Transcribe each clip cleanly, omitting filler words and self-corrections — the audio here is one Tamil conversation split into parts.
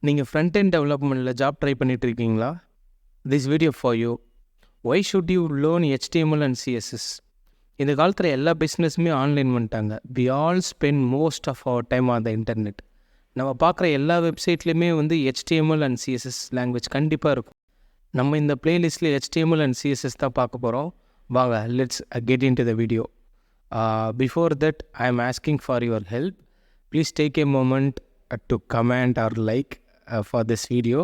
நீங்கள் ஃப்ரண்ட் எண்ட் டெவலப்மெண்ட்டில் ஜாப் ட்ரை பண்ணிட்டு இருக்கீங்களா? This video for you. Why should you learn HTML and CSS? இந்த காலத்தில் எல்லா பிஸ்னஸுமே ஆன்லைன் பண்ணிட்டாங்க. We all spend most of our time on the internet. நம்ம பார்க்குற எல்லா வெப்சைட்லேயுமே வந்து HTML அண்ட் CSS லாங்குவேஜ் கண்டிப்பாக இருக்கும். நம்ம இந்த பிளேலிஸ்ட்டில் HTML அண்ட் CSS தான் பார்க்க போகிறோம். வாங்க, let's get in to the video. Before that, I am asking for your help. Please take a moment to comment or like for this video.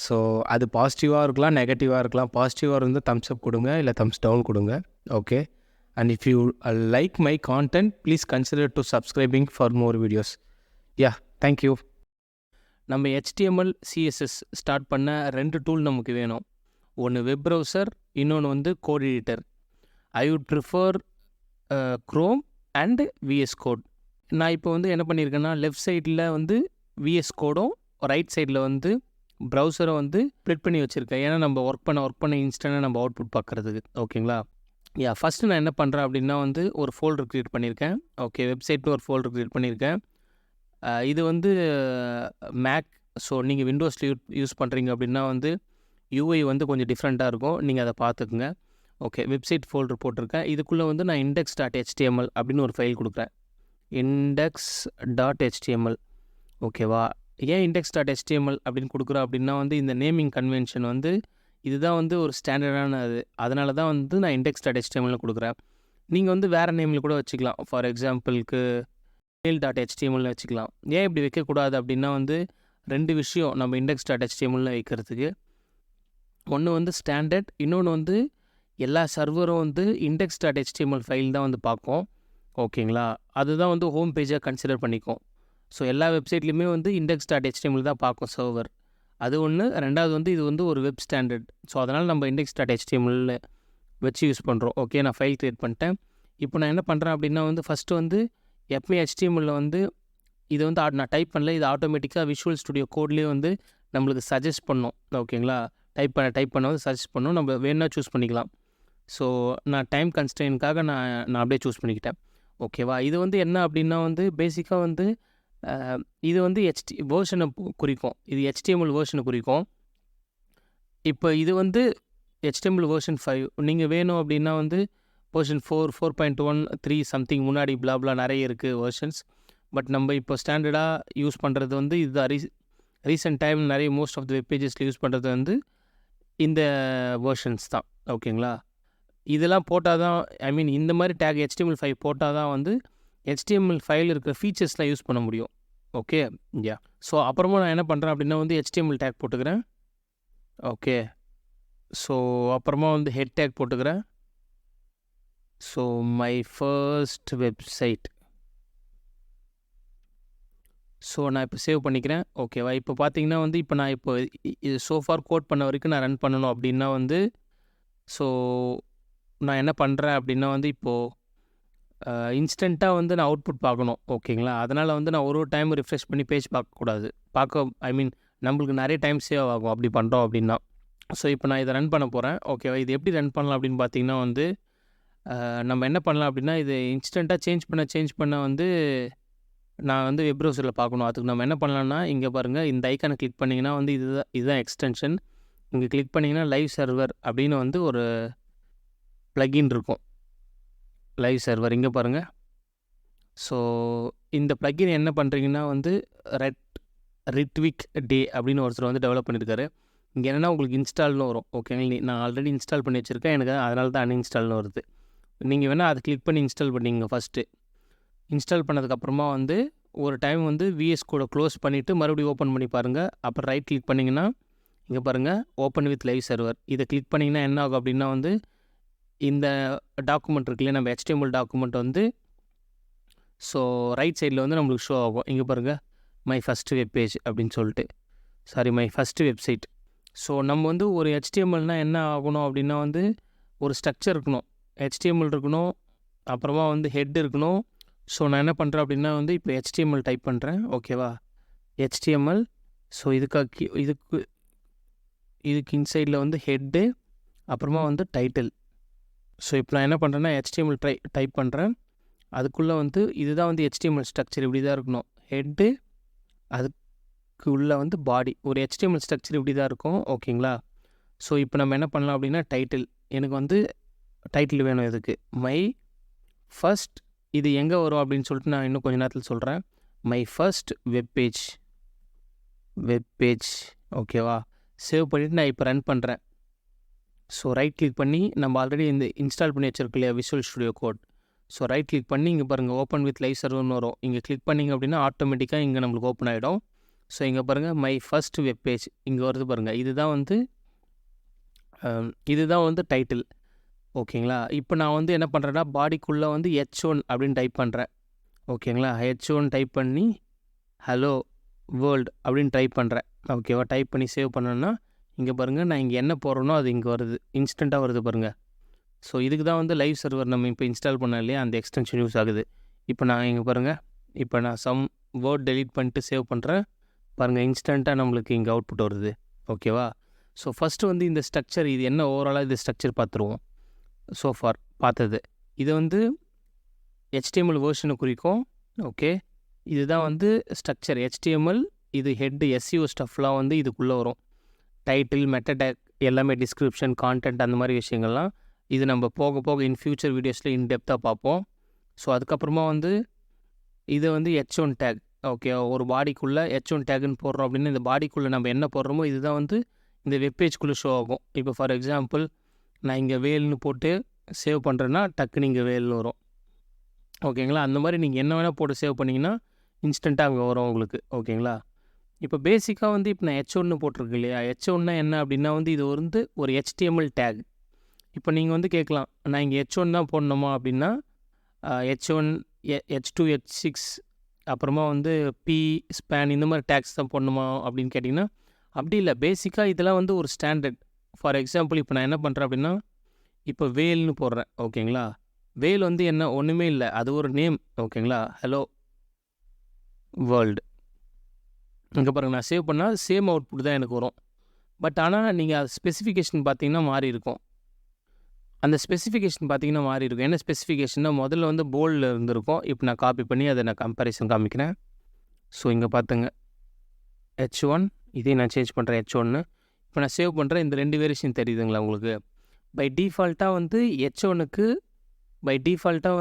So அது பாசிட்டிவாக இருக்கலாம், நெகட்டிவாக இருக்கலாம். பாசிட்டிவாக இருந்தால் தம்ஸ் அப் கொடுங்க, இல்லை தம்ஸ் டவுன் கொடுங்க. Okay, and if you like my content, please consider to subscribing for more videos. Yeah, thank you. நம்ம HTML CSS ஸ்டார்ட் பண்ண 2 டூல் நமக்கு வேணும். ஒன்று வெப் ப்ரௌசர், இன்னொன்று வந்து code editor. I would prefer Chrome and VS code. நான் இப்போ வந்து என்ன பண்ணியிருக்கேன்னா, லெஃப்ட் சைடில் வந்து VS கோடும் ரைட் சைடில் வந்து ப்ரௌசரை வந்து ஸ்ப்ளிட் பண்ணி வச்சுருக்கேன். ஏன்னா நம்ம ஒர்க் பண்ண இன்ஸ்டண்ட்டாக நம்ம அவுட்புட் பார்க்குறதுக்கு. ஓகேங்களா? ஃபஸ்ட்டு நான் என்ன பண்ணுறேன் அப்படின்னா வந்து ஒரு ஃபோல்டர் க்ரியேட் பண்ணியிருக்கேன். ஓகே, வெப்சைட்னு ஒரு ஃபோல்டர் க்ரியேட் பண்ணியிருக்கேன். இது வந்து மேக். ஸோ நீங்கள் விண்டோஸில் யூஸ் பண்ணுறீங்க அப்படின்னா வந்து UI வந்து கொஞ்சம் டிஃப்ரெண்ட்டாக இருக்கும். நீங்கள் அதை பார்த்துக்குங்க. ஓகே, வெப்சைட் ஃபோல்டர் போட்டிருக்கேன். இதுக்குள்ளே வந்து நான் index.html அப்படின்னு ஒரு ஃபைல் கொடுக்குறேன். index.html. ஓகேவா? ஏன் index.html அப்படின்னு கொடுக்குறோம் அப்படின்னா வந்து இந்த நேமிங் கன்வென்ஷன் வந்து இதுதான் வந்து ஒரு ஸ்டாண்டர்டான அது. அதனால தான் வந்து நான் index.html கொடுக்குறேன். நீங்கள் வந்து வேறு நேமில் கூட வச்சுக்கலாம். ஃபார் எக்ஸாம்பிளுக்கு mail.html வச்சுக்கலாம். ஏன் இப்படி வைக்கக்கூடாது அப்படின்னா வந்து 2 விஷயம் நம்ம index.html வைக்கிறதுக்கு. ஒன்று வந்து ஸ்டாண்டர்ட், இன்னொன்று வந்து எல்லா சர்வரும் வந்து index.html ஃபைல் தான் வந்து பார்க்கும். ஓகேங்களா? அதுதான் வந்து ஹோம் பேஜாக கன்சிடர் பண்ணிக்கும். ஸோ எல்லா வெப்சைட்லேயுமே வந்து index.html தான் பார்க்கும் சர்வர். அது ஒன்று. ரெண்டாவது வந்து இது வந்து ஒரு வெப் ஸ்டாண்டர்ட். ஸோ அதனால் நம்ம index.html வச்சு யூஸ் பண்ணுறோம். ஓகே, நான் ஃபைல் க்ரியேட் பண்ணிட்டேன். இப்போ நான் என்ன பண்ணுறேன் அப்படின்னா வந்து ஃபஸ்ட்டு வந்து எப்பவுமே HTML வந்து இது வந்து நான் டைப் பண்ணல, இது ஆட்டோமேட்டிக்காக விஷுவல் ஸ்டுடியோ கோட்லேயே வந்து நம்மளுக்கு சஜஸ்ட் பண்ணும். ஓகேங்களா? டைப் பண்ண வந்து சஜஸ்ட் பண்ணும். நம்ம வேணா சூஸ் பண்ணிக்கலாம். ஸோ நான் டைம் கன்ஸ்ட்ரெயின்காக நான் அப்படியே சூஸ் பண்ணிக்கிட்டேன். ஓகேவா? இது வந்து என்ன அப்படின்னா வந்து பேசிக்காக வந்து இது வந்து வேர்ஷனை குறிக்கும். இது HTML வேர்ஷனை குறிக்கும். இப்போ இது வந்து HTML வேர்ஷன் 5. நீங்கள் வேணும் அப்படின்னா வந்து வேர்ஷன் 4, 4.1, 3 சம்திங் முன்னாடி பிளாப்லா நிறைய இருக்குது வேர்ஷன்ஸ். பட் நம்ம இப்போ ஸ்டாண்டர்டாக யூஸ் பண்ணுறது வந்து இதுதான். ரீசெண்ட் டைம் நிறைய மோஸ்ட் ஆஃப் த வெப் பேஜஸில் யூஸ் பண்ணுறது வந்து இந்த வேர்ஷன்ஸ் தான். ஓகேங்களா? இதெல்லாம் போட்டால் தான், இந்த மாதிரி டேக் HTML5 போட்டால் தான் வந்து HTML5 இருக்கிற ஃபீச்சர்ஸ்லாம் யூஸ் பண்ண முடியும். ஓகே, யா. ஸோ அப்புறமா நான் என்ன பண்ணுறேன் அப்படின்னா வந்து HTML டேக் போட்டுக்கிறேன். ஓகே, ஸோ அப்புறமா வந்து ஹெட் டேக் போட்டுக்கிறேன். So my first website. So நான் இப்போ சேவ் பண்ணிக்கிறேன். ஓகேவா? இப்போ பார்த்தீங்கன்னா வந்து இப்போ நான் இப்போ இது சோஃபார் கோட் பண்ண வரைக்கும் நான் ரன் பண்ணணும் அப்படின்னா வந்து ஸோ நான் என்ன பண்ணுறேன் அப்படின்னா வந்து இப்போது இன்ஸ்டண்ட்டாக வந்து நான் அவுட்புட் பார்க்கணும். ஓகேங்களா? அதனால் வந்து நான் ஒரு டைம் ரிஃப்ரெஷ் பண்ணி பேஜ் பார்க்கக்கூடாது. நம்மளுக்கு நிறைய டைம் சேவ் ஆகும் அப்படி பண்ணுறோம் அப்படின்னா. ஸோ இப்போ நான் இதை ரன் பண்ண போகிறேன். ஓகேவா? இது எப்படி ரன் பண்ணலாம் அப்படின்னு பார்த்தீங்கன்னா வந்து நம்ம என்ன பண்ணலாம் அப்படின்னா இது இன்ஸ்டண்ட்டாக சேஞ்ச் பண்ண வந்து நான் வந்து வெப் ப்ரௌசரில் பார்க்கணும். அதுக்கு நம்ம என்ன பண்ணலாம்னா இங்கே பாருங்கள், இந்த ஐக்கானை கிளிக் பண்ணிங்கன்னா வந்து இதுதான் எக்ஸ்டென்ஷன். இங்கே கிளிக் பண்ணிங்கன்னா லைவ் சர்வர் அப்படின்னு வந்து ஒரு ப்ளகின் இருக்கும். லைவ் சர்வர் இங்கே பாருங்கள். ஸோ இந்த ப்ளகின் என்ன பண்ணுறீங்கன்னா வந்து ரிட்விக் டே அப்படின்னு ஒருத்தர் வந்து டெவலப் பண்ணியிருக்காரு. இங்கே என்னென்னா உங்களுக்கு இன்ஸ்டால்னு வரும். ஓகேங்களா? நான் ஆல்ரெடி இன்ஸ்டால் பண்ணி வச்சுருக்கேன். எனக்கு அதனால தான் அன்இன்ஸ்டால்னு வருது. நீங்கள் வேணால் அதை கிளிக் பண்ணி இன்ஸ்டால் பண்ணிங்க. ஃபஸ்ட்டு இன்ஸ்டால் பண்ணதுக்கப்புறமா வந்து ஒரு டைம் வந்து VS கோடை க்ளோஸ் பண்ணிவிட்டு மறுபடியும் ஓப்பன் பண்ணி பாருங்கள். அப்புறம் ரைட் கிளிக் பண்ணிங்கன்னா இங்கே பாருங்கள், ஓப்பன் வித் லைவ் சர்வர். இதை கிளிக் பண்ணிங்கன்னா என்ன ஆகும் அப்படின்னா வந்து இந்த டாக்குமெண்ட் இருக்குல்லையா, நம்ம HTML டாக்குமெண்ட் வந்து ஸோ ரைட் சைடில் வந்து நம்மளுக்கு ஷோ ஆகும். இங்கே பாருங்கள், மை ஃபஸ்ட்டு வெப் பேஜ் அப்படின்னு சொல்லிட்டு, மை ஃபஸ்ட்டு வெப்சைட். ஸோ நம்ம வந்து ஒரு HTMLனால் என்ன ஆகணும் அப்படின்னா வந்து ஒரு ஸ்ட்ரக்சர் இருக்கணும். HTML இருக்கணும், அப்புறமா வந்து ஹெட் இருக்கணும். ஸோ நான் என்ன பண்ணுறேன் அப்படின்னா வந்து இப்போ HTML டைப் பண்ணுறேன். ஓகேவா? HTML. ஸோ இதுக்கு இன்சைடில் வந்து ஹெட்டு, அப்புறமா வந்து டைட்டில். ஸோ இப்போ நான் என்ன பண்ணுறேன்னா HTML டைப் பண்ணுறேன். அதுக்குள்ளே வந்து இதுதான் வந்து HTML ஸ்ட்ரக்சர் இப்படி தான் இருக்கணும். ஹெட்டு, அதுக்கு பாடிக்கு உள்ளே வந்து பாடி ஒரு HTML ஸ்ட்ரக்சர் இப்படி தான் இருக்கும். ஓகேங்களா? ஸோ இப்போ நம்ம என்ன பண்ணலாம் அப்படின்னா டைட்டில், எனக்கு வந்து டைட்டில் வேணும் இதுக்கு. மை ஃபர்ஸ்ட், இது எங்கே வரும் அப்படின்னு சொல்லிட்டு நான் இன்னும் கொஞ்ச நேரத்தில் சொல்கிறேன். My first web page. ஓகேவா? சேவ் பண்ணிவிட்டு நான் இப்போ ரன் பண்ணுறேன். ஸோ ரைட் கிளிக் பண்ணி நம்ம ஆல்ரெடி இந்த இன்ஸ்டால் பண்ணி வச்சுருக்கோம் இல்லையா Visual Studio Code. So right click பண்ணி இங்கே பாருங்கள் ஓப்பன் வித் லைவ் சர்வர்னு வரும். இங்கே கிளிக் பண்ணிங்க அப்படின்னா ஆட்டோமேட்டிக்காக இங்கே நம்மளுக்கு ஓப்பன் ஆகிடும். ஸோ இங்கே பாருங்கள் மை ஃபர்ஸ்ட் வெப் பேஜ் இங்கே வருது பாருங்கள். இதுதான் வந்து டைட்டில். ஓகேங்களா? இப்போ நான் வந்து என்ன பண்ணுறேன்னா பாடிக்குள்ளே வந்து H1 அப்படின்னு டைப் பண்ணுறேன். ஓகேங்களா? H1 டைப் பண்ணி ஹலோ வேர்ல்டு அப்படின்னு டைப் பண்ணுறேன். ஓகேவா? டைப் பண்ணி சேவ் பண்ணேன்னா இங்கே பாருங்கள் நான் இங்கே என்ன போடுறேனோ அது இங்கே வருது, இன்ஸ்டண்ட்டாக வருது பாருங்கள். ஸோ இதுக்கு தான் வந்து லைவ் சர்வர் நம்ம இப்போ இன்ஸ்டால் பண்ண இல்லையா அந்த எக்ஸ்டென்ஷன் யூஸ் ஆகுது. இப்போ நான் இங்கே பாருங்கள், இப்போ நான் சம் வேர்ட் டெலீட் பண்ணிட்டு சேவ் பண்ணுறேன் பாருங்கள், இன்ஸ்டண்ட்டாக நம்மளுக்கு இங்கே அவுட்புட் வருது. ஓகேவா? ஸோ ஃபஸ்ட்டு வந்து இந்த ஸ்ட்ரக்சர் இது என்ன ஓவராலாக இது ஸ்ட்ரக்சர் பார்த்துருவோம். ஸோ ஃபார் பார்த்தது இது வந்து HTML வேர்ஷனை குறிக்கும். ஓகே, இதுதான் வந்து ஸ்ட்ரக்சர் HTML. இது ஹெட்டு SEO ஸ்டஃப்லாம் வந்து இதுக்குள்ளே வரும். டைட்டில், மெட்டா டேக் எல்லாமே, டிஸ்கிரிப்ஷன், கான்டென்ட் அந்த மாதிரி விஷயங்கள்லாம் இது நம்ம போக போக இன் ஃபியூச்சர் வீடியோஸில் இன்டெப்த்தாக பார்ப்போம். ஸோ அதுக்கப்புறமா வந்து இது வந்து H1 டேக். ஓகே, ஒரு பாடிக்குள்ளே H1 டேக்குன்னு போடுறோம் அப்படின்னா இந்த பாடிக்குள்ளே நம்ம என்ன போடுறோமோ இதுதான் வந்து இந்த வெப்பேஜ்குள்ளே ஷோ ஆகும். இப்போ ஃபார் எக்ஸாம்பிள் நான் இங்கே வேல்னு போட்டு சேவ் பண்ணுறேன்னா டக்குன்னு இங்கே வேல்னு வரும். ஓகேங்களா? அந்த மாதிரி நீங்கள் என்ன வேணால் போட்டு சேவ் பண்ணிங்கன்னா இன்ஸ்டண்ட்டாக அங்கே வரும் உங்களுக்கு. ஓகேங்களா? இப்போ பேசிக்காக வந்து இப்போ நான் H1 போட்டிருக்கு இல்லையா, H1 என்ன அப்படின்னா வந்து இது வந்து ஒரு HTML டேக். இப்போ நீங்கள் வந்து கேட்கலாம், நான் இங்கே H1 தான் போடணுமா அப்படின்னா H1, H2, H6 அப்புறமா வந்து P, ஸ்பேன் இந்த மாதிரி டேக்ஸ் தான் போடணுமா அப்படின்னு கேட்டிங்கன்னா அப்படி இல்லை. பேசிக்காக இதெல்லாம் வந்து ஒரு ஸ்டாண்டர்ட். ஃபார் எக்ஸாம்பிள் இப்போ நான் என்ன பண்ணுறேன் அப்படின்னா இப்போ வேல்னு போடுறேன். ஓகேங்களா? வேல் வந்து என்ன ஒன்றுமே இல்லை, அது ஒரு நேம். ஓகேங்களா? Hello world. இங்கே பாருங்கள் நான் சேவ் பண்ணால் சேம் அவுட்புட் தான் எனக்கு வரும். பட் ஆனால் நீங்கள் அது ஸ்பெசிஃபிகேஷன் பார்த்தீங்கன்னா மாறி இருக்கும். அந்த ஸ்பெசிஃபிகேஷன் பார்த்தீங்கன்னா மாறி இருக்கும். என்ன ஸ்பெசிஃபிகேஷன்னா முதல்ல வந்து போல்டில் இருந்திருக்கும். இப்போ நான் காப்பி பண்ணி அதை நான் கம்பேரிசன் காமிக்கிறேன். ஸோ இங்கே பார்த்துங்க H1, இதே நான் சேஞ்ச் பண்ணுறேன் H1. இப்போ நான் சேவ் பண்ணுறேன். இந்த 2 வேரியேஷன் தெரியுதுங்களா உங்களுக்கு? பை டிஃபால்ட்டாக வந்து H1க்கு பை டிஃபால்ட்டாக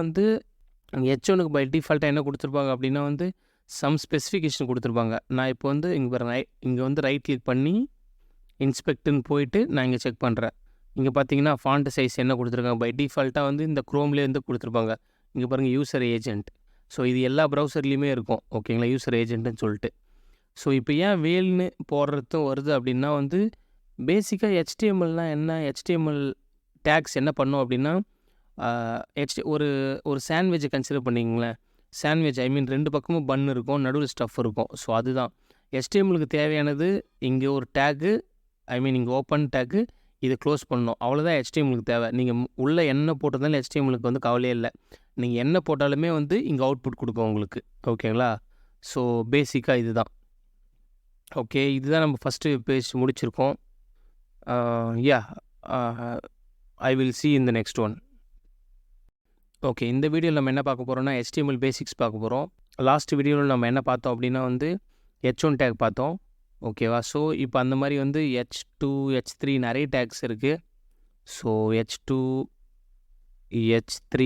என்ன கொடுத்துருப்பாங்க அப்படின்னா வந்து சம் ஸ்பெசிஃபிகேஷன் கொடுத்துருப்பாங்க. நான் இப்போ வந்து இங்கே வந்து ரைட் கிளிக் பண்ணி இன்ஸ்பெக்ட்னு போயிட்டு நான் இங்கே செக் பண்ணுறேன். இங்கே பார்த்தீங்கன்னா ஃபாண்ட் சைஸ் என்ன கொடுத்துருக்காங்க, பை டிஃபால்ட்டாக வந்து இந்த க்ரோம்லேயே வந்து கொடுத்துருப்பாங்க. இங்கே பாருங்கள் யூசர் ஏஜென்ட். ஸோ இது எல்லா ப்ரௌசர்லேயுமே இருக்கும். ஓகேங்களா? யூசர் ஏஜென்ட்னு சொல்லிட்டு. ஸோ இப்போ ஏன் வேல்னு போடுறதும் வருது அப்படின்னா வந்து பேசிக்காக HTMLனால் என்ன, HTML டேக்ஸ் என்ன பண்ணும் அப்படின்னா ஒரு சாண்ட்விட்சை கன்சிடர் பண்ணிங்களேன். சாண்ட்விச் ஐ மீன் 2 பக்கமும் பன் இருக்கும், நடுவில் ஸ்டஃப் இருக்கும். ஸோ அதுதான் HTMLக்கு தேவையானது. இங்கே ஒரு டேக்கு, ஐ மீன் இங்கே ஓப்பன் டேக்கு, இதை க்ளோஸ் பண்ணணும். அவ்வளோதான் HTMLக்கு தேவை. நீங்கள் உள்ளே என்ன போட்டதாலும் HTMLக்கு வந்து கவலையே இல்லை. நீங்கள் என்ன போட்டாலுமே வந்து இங்கே அவுட்புட் கொடுக்கும் உங்களுக்கு. ஓகேங்களா? ஸோ பேசிக்காக இதுதான். ஓகே, இதுதான் நம்ம ஃபஸ்ட்டு பேஜ் முடிச்சிருக்கோம். I will see in the next one. Okay, இந்த வீடியோவில் நம்ம என்ன பார்க்க போகிறோம்னா HTML பேசிக்ஸ் பார்க்க போகிறோம். லாஸ்ட் வீடியோவில் நம்ம என்ன பார்த்தோம் அப்படின்னா வந்து H1 டேக் பார்த்தோம். ஓகேவா? ஸோ இப்போ அந்த மாதிரி வந்து H2, H3 நிறைய டேக்ஸ் இருக்குது. So H2, H3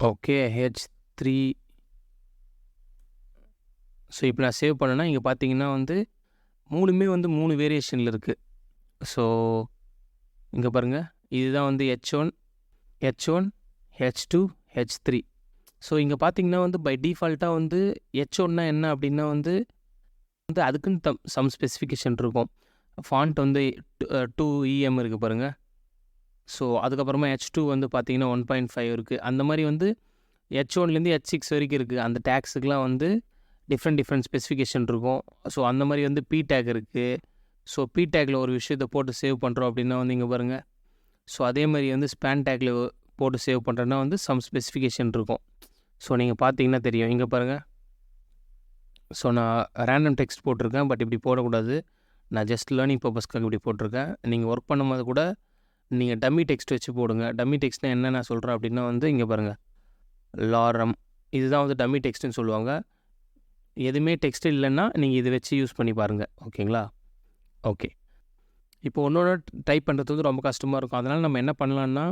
okay, H3. So இப்போ நான் சேவ் பண்ணேன்னா இங்கே பார்த்தீங்கன்னா வந்து 3மே வந்து 3 வேரியேஷனில் இருக்குது. ஸோ இங்கே பாருங்கள், இதுதான் வந்து H1, H2, H3. ஸோ இங்கே பார்த்தீங்கன்னா வந்து பை டிஃபால்ட்டாக வந்து H1னா என்ன அப்படின்னா வந்து அதுக்குன்னு சம் ஸ்பெசிஃபிகேஷன் இருக்கும். ஃபாண்ட் வந்து 2 EM இருக்குது பாருங்கள். ஸோ அதுக்கப்புறமா H2 வந்து பார்த்தீங்கன்னா 1.5 இருக்குது. அந்த மாதிரி வந்து H1லேருந்து H6 வரைக்கும் இருக்குது. அந்த டேக்ஸுக்கெலாம் வந்து டிஃப்ரெண்ட் ஸ்பெசிஃபிகேஷன் இருக்கும். ஸோ அந்த மாதிரி வந்து P டேக் இருக்குது. ஸோ P டேக்கில் ஒரு விஷயத்தை போட்டு சேவ் பண்ணுறோம் அப்படின்னா வந்து இங்கே பாருங்கள். ஸோ அதே மாதிரி வந்து ஸ்பேன் டேக்கில் போட்டு சேவ் பண்ணுறேன்னா வந்து சம் ஸ்பெசிஃபிகேஷன் இருக்கும். ஸோ நீங்கள் பார்த்தீங்கன்னா தெரியும். இங்கே பாருங்கள். ஸோ நான் ரேண்டம் டெக்ஸ்ட் போட்டிருக்கேன். பட் இப்படி போடக்கூடாது. நான் ஜஸ்ட் லேர்னிங் பர்பஸ்க்காக இப்படி போட்டிருக்கேன். நீங்கள் ஒர்க் பண்ணும்போது கூட நீங்கள் டம்மி டெக்ஸ்ட் வச்சு போடுங்க. டம்மி டெக்ஸ்ட்னால் என்ன நான் சொல்கிறேன் அப்படின்னா வந்து இங்கே பாருங்கள். லாரம் இதுதான் வந்து டம்மி டெக்ஸ்ட்டுன்னு சொல்லுவாங்க. எதுவுமே டெக்ஸ்ட் இல்லைன்னா நீங்கள் இதை வச்சு யூஸ் பண்ணி பாருங்கள். ஓகேங்களா? ஓகே. இப்போ ஒன்றோட டைப் பண்ணுறது வந்து ரொம்ப கஷ்டமாக இருக்கும். அதனால் நம்ம என்ன பண்ணலான்னா,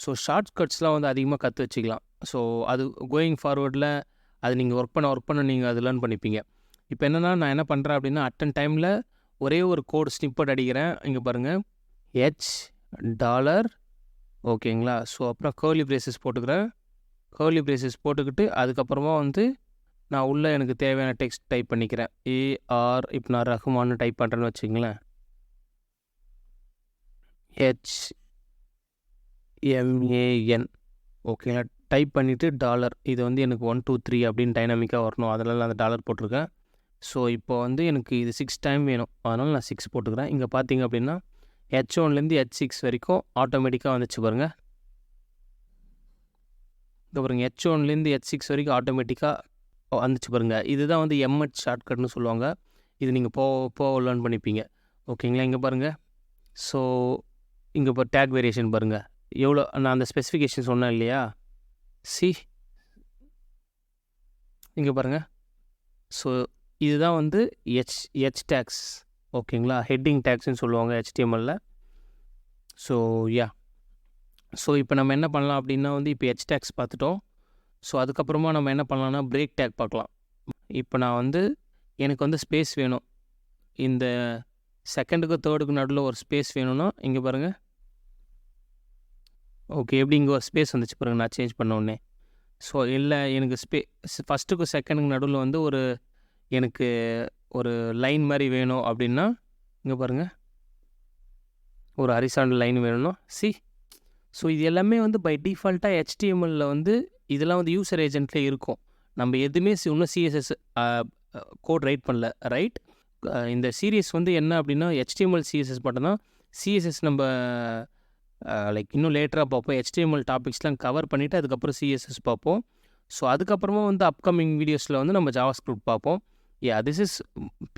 ஸோ ஷார்ட் கட்ஸ்லாம் வந்து அதிகமாக கற்று வச்சுக்கலாம். ஸோ அது கோயிங் ஃபார்வர்டில் அது நீங்கள் ஒர்க் பண்ண நீங்கள் அது லேர்ன் பண்ணிப்பீங்க. இப்போ என்னென்னா நான் என்ன பண்ணுறேன் அப்படின்னா அட்டன் டைமில் ஒரே ஒரு கோட் ஸ்னிப்பட் அடிக்கிறேன். இங்கே பாருங்கள் $, ஓகேங்களா? ஸோ அப்புறம் கர்லி பிரேசஸ் போட்டுக்கிறேன். கர்லி பிரேசஸ் போட்டுக்கிட்டு அதுக்கப்புறமா வந்து நான் உள்ளே எனக்கு தேவையான டெக்ஸ்ட் டைப் பண்ணிக்கிறேன். AR இப்போ நான் ரஹ்மான்னு டைப் பண்ணுறேன்னு வச்சுங்களேன். HMAN ஓகேங்களா? டைப் பண்ணிவிட்டு $, இது வந்து எனக்கு 1 2 3 அப்படின்னு டைனாமிக்காக வரணும். அதனால் நான் அந்த $, போட்டிருக்கேன். ஸோ இப்போ வந்து எனக்கு இது 6 டைம் வேணும். அதனால் நான் 6 போட்டுக்கிறேன். இங்கே பார்த்தீங்க அப்படின்னா H1லேருந்து H6 வரைக்கும் ஆட்டோமேட்டிக்காக வந்துச்சு பாருங்கள். இங்கே பாருங்கள் H1லேருந்து H6 வரைக்கும் ஆட்டோமேட்டிக்காக வந்துச்சு பாருங்கள். இதுதான் வந்து MH ஷார்ட்கட்னு சொல்லுவாங்க. இது நீங்கள் போக லேர்ன் பண்ணிப்பீங்க. ஓகேங்களா? இங்கே பாருங்கள். ஸோ இங்கே இப்போ டேக் வேரியேஷன் பாருங்கள். எவ்வளோ நான் அந்த ஸ்பெசிஃபிகேஷன் சொன்னேன் இல்லையா? இங்கே பாருங்கள். ஸோ இதுதான் வந்து ஹெச் டேக்ஸ். ஓகேங்களா? ஹெட்டிங் டேக்ஸ்ன்னு சொல்லுவாங்க HTMLல. ஸோ ஸோ இப்போ நம்ம என்ன பண்ணலாம் அப்படின்னா வந்து இப்போ ஹெச் டேக்ஸ் பார்த்துட்டோம். ஸோ அதுக்கப்புறமா நம்ம என்ன பண்ணலாம்னா பிரேக் டேக் பார்க்கலாம். இப்போ நான் வந்து எனக்கு வந்து ஸ்பேஸ் வேணும். இந்த செகண்டுக்கு தேர்டுக்கு நடுவில் ஒரு ஸ்பேஸ் வேணும்னா இங்கே பாருங்கள். ஓகே, எப்படி இங்கே ஒரு ஸ்பேஸ் வந்துச்சு பாருங்கள் நான் சேஞ்ச் பண்ண உடனே. ஸோ இல்லை எனக்கு ஃபஸ்ட்டுக்கும் செகண்டுக்கு நடுவில் வந்து எனக்கு ஒரு லைன் மாதிரி வேணும் அப்படின்னா இங்கே பாருங்கள் ஒரு ஹரிசாண்டல் லைன் வேணும்னா ஸோ இது எல்லாமே வந்து பை டிஃபால்ட்டாக HTMLல வந்து இதெல்லாம் வந்து யூசர் ஏஜென்ட்லேயே இருக்கும். நம்ம எதுவுமே இன்னும் CSS கோட் ரைட் பண்ணல, ரைட்? இந்த சீரியஸ் வந்து என்ன அப்படின்னா HTML CSS மட்டும்தான். CSS நம்ம லைக் இன்னும் லேட்டராக பார்ப்போம். HTML டாபிக்ஸ்லாம் கவர் பண்ணிவிட்டு அதுக்கப்புறம் CSS பார்ப்போம். ஸோ அதுக்கப்புறமா வந்து அப்கமிங் வீடியோஸில் வந்து நம்ம JavaScript பார்ப்போம். This is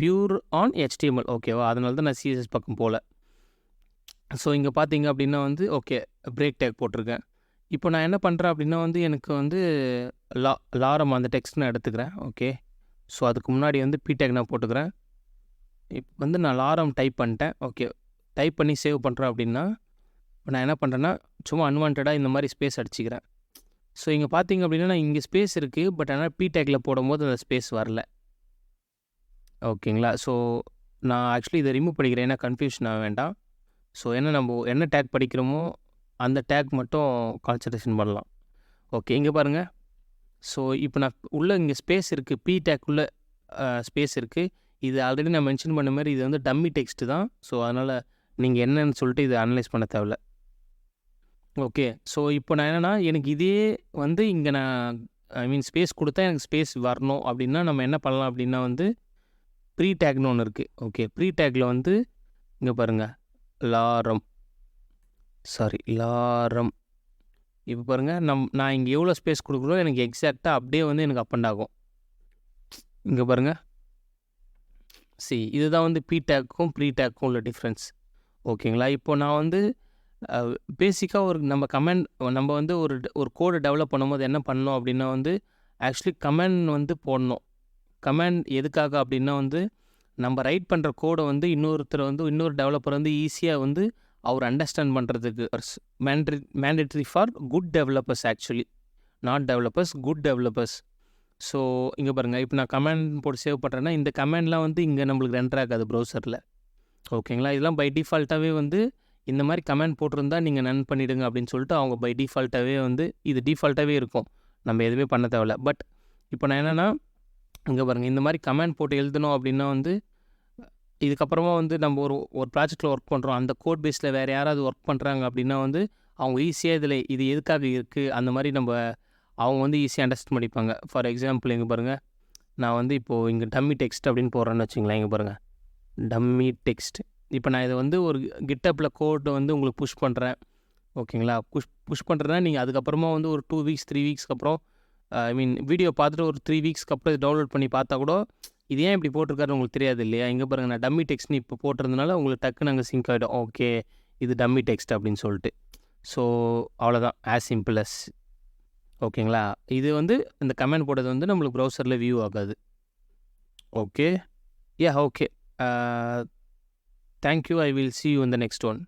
pure on HTML. ஓகேவா? அதனால தான் நான் CSS பக்கம் போகல. ஸோ இங்கே பார்த்தீங்க அப்படின்னா வந்து ஓகே பிரேக் டேக் போட்டிருக்கேன். இப்போ நான் என்ன பண்ணுறேன் அப்படின்னா வந்து எனக்கு வந்து லாரம் அந்த டெக்ஸ்ட் நான் எடுத்துக்கிறேன். ஓகே, ஸோ அதுக்கு முன்னாடி வந்து டேக் நான் போட்டுக்கிறேன். இப்போ வந்து நான் லாரம் டைப் பண்ணிட்டேன். ஓகே, டைப் பண்ணி சேவ் பண்ணுறேன் அப்படின்னா இப்போ நான் என்ன பண்ணுறேன்னா சும்மா அன்வான்டாக இந்த மாதிரி ஸ்பேஸ் அடிச்சிக்கிறேன். ஸோ இங்கே பார்த்தீங்க அப்படின்னா நான் இங்கே ஸ்பேஸ் இருக்குது, பட் ஆனால் டேக்கில் போடும்போது அந்த ஸ்பேஸ் வரல. ஓகேங்களா? ஸோ நான் ஆக்சுவலி இதை ரிமூவ் பண்ணிக்கிறேன், ஏன்னா கன்ஃபியூஷன் ஆக வேண்டாம். ஸோ நம்ம என்ன டேக் படிக்கிறோமோ அந்த டேக் மட்டும் கான்சன்ட்ரேஷன் பண்ணலாம். ஓகே, இங்கே பாருங்கள். ஸோ இப்போ நான் உள்ளே இங்கே ஸ்பேஸ் இருக்குது, டேக்குள்ளே ஸ்பேஸ் இருக்குது. இது ஆல்ரெடி நான் மென்ஷன் பண்ண மாதிரி இது வந்து டம்மி டெக்ஸ்ட்டு தான். ஸோ அதனால் நீங்கள் என்னன்னு சொல்லிட்டு இதை அனலைஸ் பண்ண தேவையில்ல. ஓகே, ஸோ இப்போ நான் என்னென்னா எனக்கு இதே வந்து இங்கே நான் ஸ்பேஸ் கொடுத்தா எனக்கு ஸ்பேஸ் வரணும் அப்படின்னா நம்ம என்ன பண்ணலாம் அப்படின்னா வந்து டேக்னு ஒன்று இருக்குது. ஓகே, டேக்கில் வந்து இங்கே பாருங்கள் லாரம் இப்போ பாருங்கள் நான் இங்கே எவ்வளோ ஸ்பேஸ் கொடுக்குறோம் எனக்கு எக்ஸாக்டாக அப்படியே வந்து எனக்கு அப் அண்ட் ஆகும். இங்கே பாருங்கள், இதுதான் வந்து டேக்கும் டேக்கும் உள்ள டிஃப்ரென்ஸ். ஓகேங்களா? இப்போ நான் வந்து பேசிக்காக நம்ம வந்து ஒரு கோடு டெவலப் பண்ணும்போது என்ன பண்ணணும் அப்படின்னா வந்து ஆக்சுவலி கமெண்ட் வந்து போடணும். கமெண்ட் எதுக்காக அப்படின்னா வந்து நம்ம ரைட் பண்ணுற கோடை வந்து இன்னொரு டெவலப்பர் வந்து ஈஸியாக வந்து அவர் அண்டர்ஸ்டாண்ட் பண்ணுறதுக்கு mandatory for good developers, actually not developers, good developers. So இங்கே பாருங்கள், இப்போ நான் கமெண்ட் போட்டு சேவ் பண்ணுறேன்னா இந்த கமெண்ட்லாம் வந்து இங்கே நம்மளுக்கு ரெண்டர் ஆகாது ப்ரௌசரில். ஓகேங்களா? இதெல்லாம் பை டிஃபால்ட்டாகவே வந்து இந்த மாதிரி கமெண்ட் போட்டிருந்தா நீங்கள் நன் பண்ணிவிடுங்க அப்படின்னு சொல்லிட்டு அவங்க பை டிஃபால்ட்டாகவே வந்து இது டிஃபால்ட்டாகவே இருக்கும், நம்ம எதுவுமே பண்ண தேவையில்ல. பட் இப்போ நான் என்னென்னா இங்கே பாருங்கள், இந்த மாதிரி கமெண்ட் போட்டு எழுதணும் அப்படின்னா வந்து இதுக்கப்புறமா வந்து நம்ம ஒரு ப்ராஜெக்டில் ஒர்க் பண்ணுறோம், அந்த கோட் பேஸில் வேறு யாராவது ஒர்க் பண்ணுறாங்க அப்படின்னா வந்து அவங்க ஈஸியாக இது எதுக்காக இருக்குது அந்த மாதிரி அவங்க வந்து ஈஸியாக அண்டர்ஸ்டாண்ட் பண்ணிப்பாங்க. ஃபார் எக்ஸாம்பிள் இங்கே பாருங்கள், நான் வந்து இப்போது இங்கே டம்மி டெக்ஸ்ட் அப்படின்னு போடுறேன்னு வச்சுங்களேன். இங்கே பாருங்கள் டம்மி டெக்ஸ்ட். இப்போ நான் இதை வந்து ஒரு கிட்டப்பில் கோட்டை வந்து உங்களுக்கு புஷ் பண்ணுறேன். ஓகேங்களா? புஷ் பண்ணுறேன்னா நீங்கள் அதுக்கப்புறமா வந்து ஒரு 2 வீக்ஸ் 3 வீக்ஸ்க்கு அப்புறம் வீடியோ பார்த்துட்டு ஒரு 3 வீக்ஸ்க்கு அப்புறம் டவுன்லோட் பண்ணி பார்த்தா கூட இது ஏன் இப்படி போட்டிருக்காருன்னு உங்களுக்கு தெரியாது இல்லையா? இங்கே பாருங்கள், நான் டம்மி டெக்ஸ்ட்னு இப்போ போட்டிருந்தனால உங்களுக்கு டக்குன்னு அங்கே சிங்க் ஆகிடும். ஓகே, இது டம்மி டெக்ஸ்ட் அப்படின்னு சொல்லிட்டு. ஸோ அவ்வளோதான், ஆஸ் சிம்பிள் அஸ். ஓகேங்களா? இது வந்து இந்த கமெண்ட் போட்டது வந்து நம்மளுக்கு ப்ரௌசரில் வியூ ஆகாது. Okay. Okay. Thank you. I will see you in the next one.